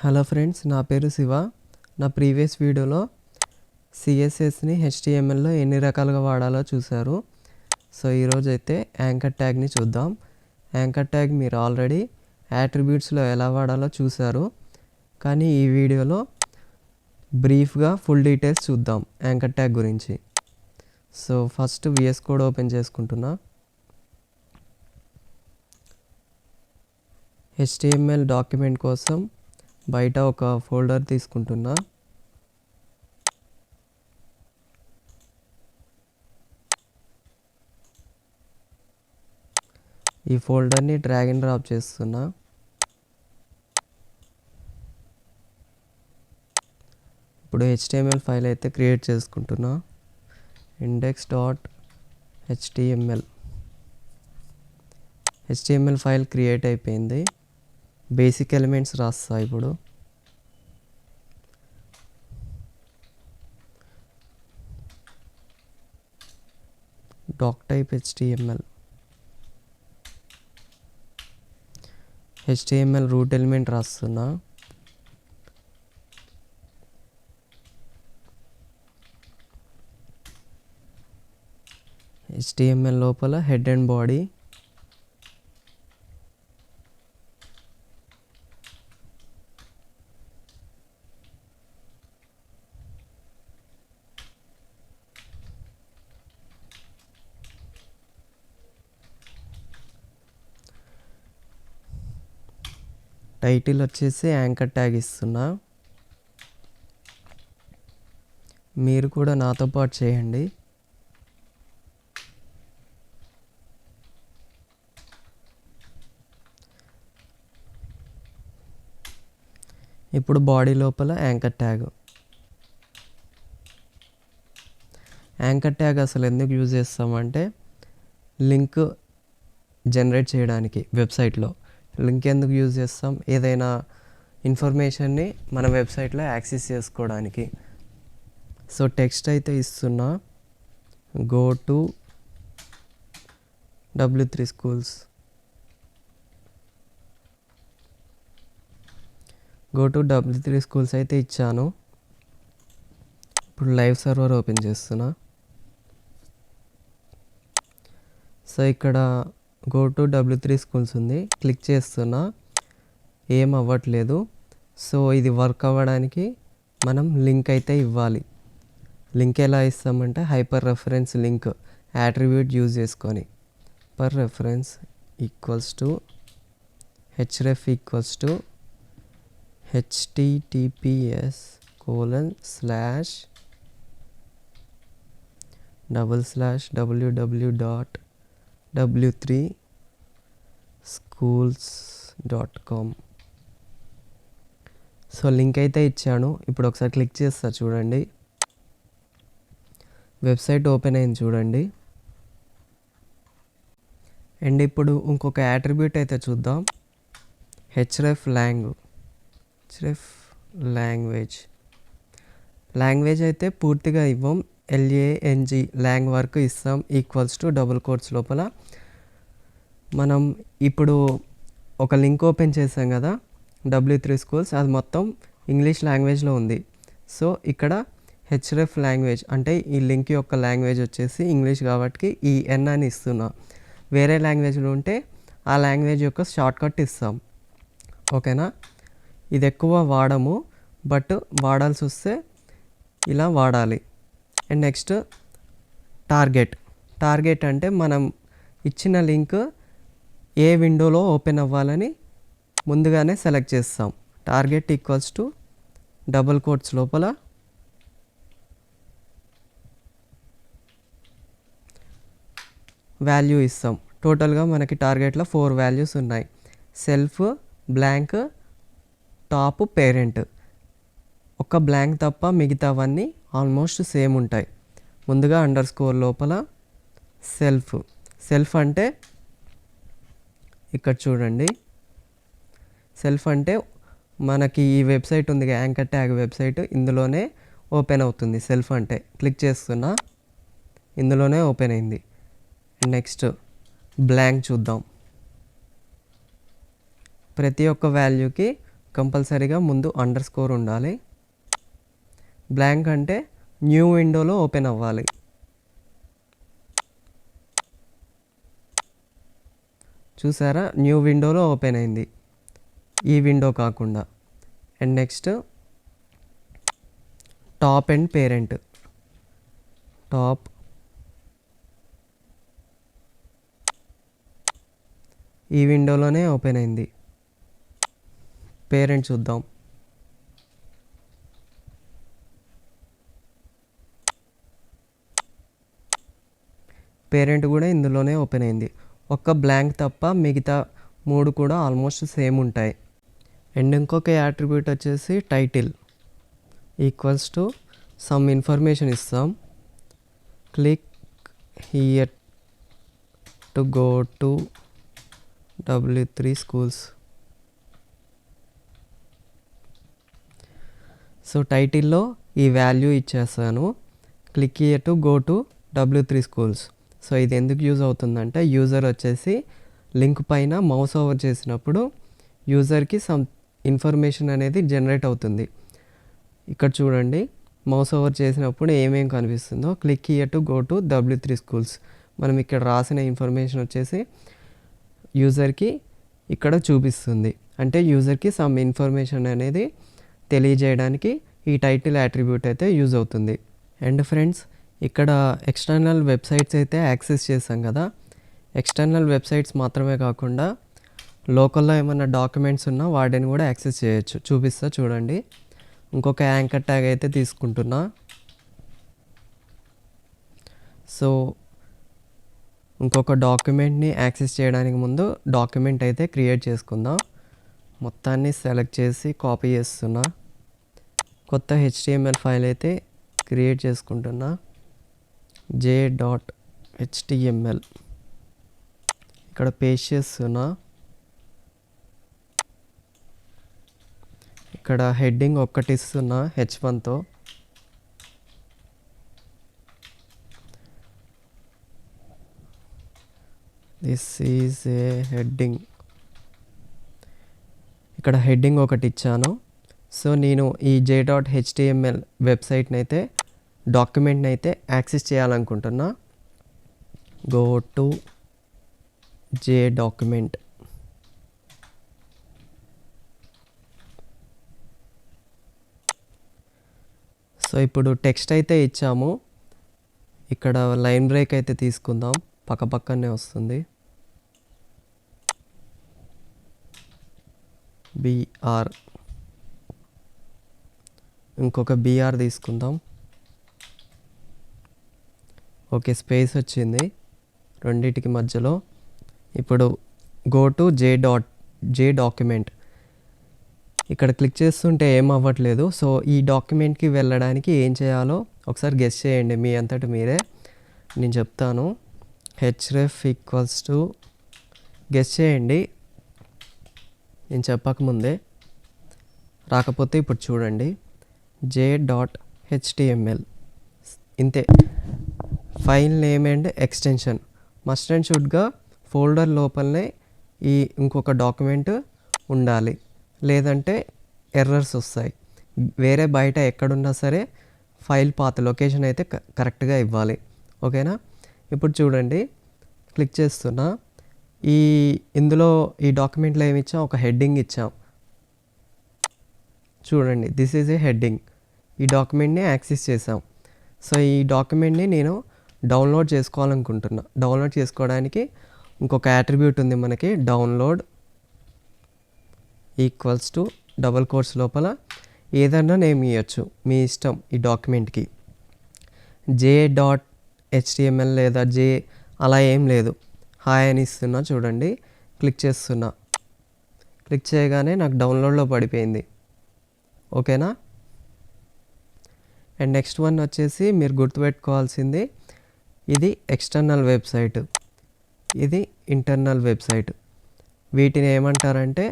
Hello friends, నా పేరు శివ. నా ప్రీవియస్ వీడియోలో సిఎస్ఎస్ని హెచ్టిఎంఎల్లో ఎన్ని రకాలుగా వాడాలో చూశారు. సో ఈరోజు అయితే యాంకర్ ట్యాగ్ని చూద్దాం. యాంకర్ ట్యాగ్ మీరు ఆల్రెడీ యాట్రిబ్యూట్స్లో ఎలా వాడాలో చూశారు, కానీ ఈ వీడియోలో బ్రీఫ్గా ఫుల్ డీటెయిల్స్ చూద్దాం యాంకర్ ట్యాగ్ గురించి. సో ఫస్ట్ Vscode ఓపెన్ చేసుకుంటున్నా. HTML డాక్యుమెంట్ కోసం బయట ఒక ఫోల్డర్ తీసుకుంటున్నా. ఈ ఫోల్డర్ని డ్రాగ్ అండ్ డ్రాప్ చేస్తున్నా. ఇప్పుడు HTML ఫైల్ అయితే క్రియేట్ చేసుకుంటున్నా. index.html HTML ఫైల్ క్రియేట్ అయిపోయింది. బేసిక్ ఎలిమెంట్స్ రాస్తా. ఇప్పుడు doctype HTML root element రాస్తున్నా. HTML లోపల హెడ్ అండ్ బాడీ, టైటిల్ వచ్చేసి యాంకర్ ట్యాగ్ ఇస్తున్నా. మీరు కూడా నాతో పాటు చేయండి. ఇప్పుడు బాడీ లోపల యాంకర్ ట్యాగ్. యాంకర్ ట్యాగ్ అసలు ఎందుకు యూజ్ చేస్తామంటే లింక్ జనరేట్ చేయడానికి. వెబ్సైట్లో లింక్ ఎందుకు యూజ్ చేస్తాం? ఏదైనా ఇన్ఫర్మేషన్ని మన వెబ్సైట్లో యాక్సెస్ చేసుకోవడానికి. సో టెక్స్ట్ అయితే ఇస్తున్నా. Go to W3 schools. Go to W3 schools అయితే ఇచ్చాను. ఇప్పుడు లైవ్ సర్వర్ ఓపెన్ చేస్తున్నా. సో ఇక్కడ గో టు W3 schools ఉంది, క్లిక్ చేస్తున్నా. ఏం అవ్వట్లేదు. సో ఇది వర్క్ అవ్వడానికి మనం లింక్ అయితే ఇవ్వాలి. లింక్ ఎలా ఇస్తామంటే hyper reference link attribute use చేసుకొని per reference equals to href equals to https://w3schools.com. So link అయితే ఇచ్చాను. ఇప్పుడు ఒకసారి క్లిక్ చేస్తా, చూడండి. వెబ్సైట్ ఓపెన్ అయింది, చూడండి. అండ్ ఇప్పుడు ఇంకొక యాట్రిబ్యూట్ అయితే చూద్దాం. href లాంగ్వేజ్ అయితే పూర్తిగా ఇవ్వం. lang లాంగ్ వరకు ఇస్తాం. ఈక్వల్స్ టు డబుల్ కోట్స్ లోపల మనం ఇప్పుడు ఒక లింక్ ఓపెన్ చేసాం కదా W3 schools, అది మొత్తం ఇంగ్లీష్ లాంగ్వేజ్లో ఉంది. సో ఇక్కడ href లాంగ్వేజ్ అంటే ఈ లింక్ యొక్క లాంగ్వేజ్ వచ్చేసి ఇంగ్లీష్ కాబట్టి ఈ ఎన్ అని ఇస్తున్నా. వేరే లాంగ్వేజ్లో ఉంటే ఆ లాంగ్వేజ్ యొక్క షార్ట్కట్ ఇస్తాం. ఓకేనా? ఇది ఎక్కువ వాడము, బట్ వాడాల్సి వస్తే ఇలా వాడాలి. అండ్ నెక్స్ట్ టార్గెట్ అంటే మనం ఇచ్చిన లింక్ ఏ విండోలో ఓపెన్ అవ్వాలని ముందుగానే సెలెక్ట్ చేస్తాం. Target equals to double quotes లోపల వాల్యూ ఇస్తాం. టోటల్గా మనకి టార్గెట్లో 4 వాల్యూస్ ఉన్నాయి. Self, blank, top, parent. ఒక బ్లాంక్ తప్ప మిగతావన్నీ ఆల్మోస్ట్ సేమ్ ఉంటాయి. ముందుగా అండర్ స్కోర్ లోపల సెల్ఫ్ అంటే ఇక్కడ చూడండి. సెల్ఫ్ అంటే మనకి ఈ వెబ్సైట్ ఉంది, యాంకర్ ట్యాగ్ వెబ్సైట్, ఇందులోనే ఓపెన్ అవుతుంది. సెల్ఫ్ అంటే క్లిక్ చేస్తున్నా, ఇందులోనే ఓపెన్ అయింది. నెక్స్ట్ బ్లాంక్ చూద్దాం. ప్రతి ఒక్క వాల్యూకి కంపల్సరీగా ముందు అండర్ స్కోర్ ఉండాలి. బ్లాంక్ అంటే న్యూ విండోలో ఓపెన్ అవ్వాలి. చూసారా, న్యూ విండోలో ఓపెన్ అయింది, ఈ విండో కాకుండా. And next top and parent. Top ఈ విండోలోనే ఓపెన్ అయింది. పేరెంట్ చూద్దాం. పేరెంట్ కూడా ఇందులోనే ఓపెన్ అయింది. ఒక్క బ్లాంక్ తప్ప మిగతా 3 కూడా ఆల్మోస్ట్ సేమ్ ఉంటాయి. అండ్ ఇంకొక యాట్రిబ్యూట్ వచ్చేసి title equals to some information ఇస్తాం. Click here to go to W3 schools. So టైటిల్లో ఈ వాల్యూ ఇచ్చేస్తాను, click here to go to W3 schools. So ఇది ఎందుకు యూజ్ అవుతుందంటే, యూజర్ వచ్చేసి లింక్ పైన మౌస్ ఓవర్ చేసినప్పుడు యూజర్కి సమ్ ఇన్ఫర్మేషన్ అనేది జనరేట్ అవుతుంది. ఇక్కడ చూడండి, మౌస్ ఓవర్ చేసినప్పుడు ఏమేం కనిపిస్తుందో. Click here to go to W3 schools. మనం ఇక్కడ రాసిన ఇన్ఫర్మేషన్ వచ్చేసి యూజర్కి ఇక్కడ చూపిస్తుంది. అంటే యూజర్కి సమ్ ఇన్ఫర్మేషన్ అనేది తెలియజేయడానికి ఈ టైటిల్ యాట్రిబ్యూట్ అయితే యూజ్ అవుతుంది. అండ్ ఫ్రెండ్స్, ఇక్కడ ఎక్స్టర్నల్ వెబ్సైట్స్ అయితే యాక్సెస్ చేసాం కదా. ఎక్స్టర్నల్ వెబ్సైట్స్ మాత్రమే కాకుండా లోకల్లో ఏమైనా డాక్యుమెంట్స్ ఉన్నా వాటిని కూడా యాక్సెస్ చేయొచ్చు. చూపిస్తా చూడండి. ఇంకొక యాంకర్ ట్యాగ్ అయితే తీసుకుంటున్నా. సో ఇంకొక డాక్యుమెంట్ని యాక్సెస్ చేయడానికి ముందు డాక్యుమెంట్ అయితే క్రియేట్ చేసుకుందాం. మొత్తాన్ని సెలెక్ట్ చేసి కాపీ చేస్తున్నా. కొత్త HTML ఫైల్ అయితే క్రియేట్ చేసుకుంటున్నా. j.html ఇక్కడ పేస్ట్ చేస్తున్నా. ఇక్కడ హెడ్డింగ్ ఒక్కటి ఇస్తున్నా H1తో. This is a heading. ఇక్కడ హెడ్డింగ్ ఒకటి ఇచ్చాను. సో నేను ఈ j.html వెబ్సైట్ని అయితే డాక్యుమెంట్ని అయితే యాక్సెస్ చేయాలనుకుంటున్నా. Go to j.document. సో ఇప్పుడు టెక్స్ట్ అయితే ఇచ్చాము. ఇక్కడ లైన్ బ్రేక్ అయితే తీసుకుందాం, పక్కనే వస్తుంది. BR, ఇంకొక BR తీసుకుందాం. ఓకే, స్పేస్ వచ్చింది రెండింటికి మధ్యలో. ఇప్పుడు గో టు j.document. ఇక్కడ క్లిక్ చేస్తుంటే ఏం అవ్వట్లేదు. సో ఈ డాక్యుమెంట్కి వెళ్ళడానికి ఏం చేయాలో ఒకసారి గెస్ చేయండి మీ అంతటి మీరే. నేను చెప్తాను. href ఈక్వల్స్ టు, గెస్ చేయండి నేను చెప్పకముందే, రాకపోతే ఇప్పుడు చూడండి, j.html. ఇంతే. File name and extension must and షుడ్గా ఫోల్డర్ లోపలనే ఈ ఇంకొక డాక్యుమెంట్ ఉండాలి, లేదంటే ఎర్రర్స్ వస్తాయి. వేరే బయట ఎక్కడున్నా సరే ఫైల్ పాత్ లొకేషన్ అయితే కరెక్ట్గా ఇవ్వాలి. ఓకేనా? ఇప్పుడు చూడండి, క్లిక్ చేస్తున్నా. ఇందులో ఈ డాక్యుమెంట్లో ఏమి ఇచ్చాం, ఒక హెడ్డింగ్ ఇచ్చాం. చూడండి, దిస్ ఈజ్ ఏ హెడ్డింగ్. ఈ డాక్యుమెంట్ని యాక్సెస్ చేసాం. సో ఈ డాక్యుమెంట్ని నేను డౌన్లోడ్ చేసుకోవాలనుకుంటున్నా. డౌన్లోడ్ చేసుకోవడానికి ఇంకొక యాట్రిబ్యూట్ ఉంది మనకి, download equals to double quotes లోపల ఏదన్నా నేమ్ ఇవ్వచ్చు, మీ ఇష్టం. ఈ డాక్యుమెంట్కి j.html లేదా అలా ఏం లేదు, హాయ్ అని ఇస్తున్నా. చూడండి, క్లిక్ చేస్తున్నా. క్లిక్ చేయగానే నాకు డౌన్లోడ్లో పడిపోయింది. ఓకేనా? అండ్ నెక్స్ట్ వన్ వచ్చేసి మీరు గుర్తుపెట్టుకోవాల్సింది, ఇది ఎక్స్టర్నల్ వెబ్సైట్, ఇది ఇంటర్నల్ వెబ్సైట్. వీటిని ఏమంటారంటే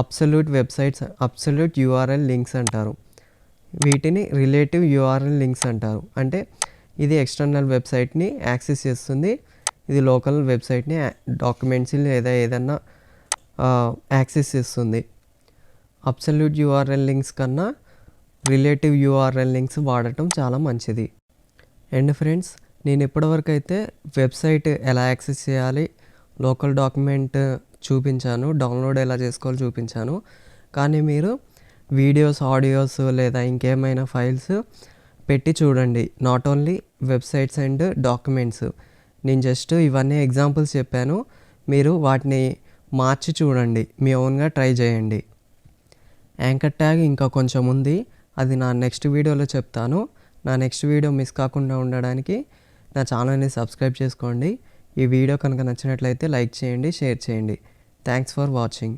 absolute websites, absolute URL links అంటారు. వీటిని రిలేటివ్ URL లింక్స్ అంటారు. అంటే ఇది ఎక్స్టర్నల్ వెబ్సైట్ని యాక్సెస్ చేస్తుంది, ఇది లోకల్ వెబ్సైట్ని డాక్యుమెంట్స్ లేదా ఏదన్నా యాక్సెస్ చేస్తుంది. అబ్సల్యూట్ యూఆర్ఎల్ లింక్స్ కన్నా రిలేటివ్ యూఆర్ఎల్ లింక్స్ వాడటం చాలా మంచిది. అండ్ ఫ్రెండ్స్, నేను ఇప్పటివరకు అయితే వెబ్సైట్ ఎలా యాక్సెస్ చేయాలి, లోకల్ డాక్యుమెంట్ చూపించాను, డౌన్లోడ్ ఎలా చేసుకోవాలో చూపించాను. కానీ మీరు వీడియోస్, ఆడియోస్ లేదా ఇంకేమైనా ఫైల్స్ పెట్టి చూడండి. Not only websites and documents. నేను జస్ట్ ఇవన్నీ ఎగ్జాంపుల్స్ చెప్పాను, మీరు వాటిని మార్చి చూడండి, మీ ఓన్గా ట్రై చేయండి. యాంకర్ ట్యాగ్ ఇంకా కొంచెం ఉంది, అది నా నెక్స్ట్ వీడియోలో చెప్తాను. నా నెక్స్ట్ వీడియో మిస్ కాకుండా ఉండడానికి నా ఛానల్ని సబ్స్క్రైబ్ చేసుకోండి. ఈ వీడియో కనుక నచ్చినట్లయితే లైక్ చేయండి, షేర్ చేయండి. Thanks for watching.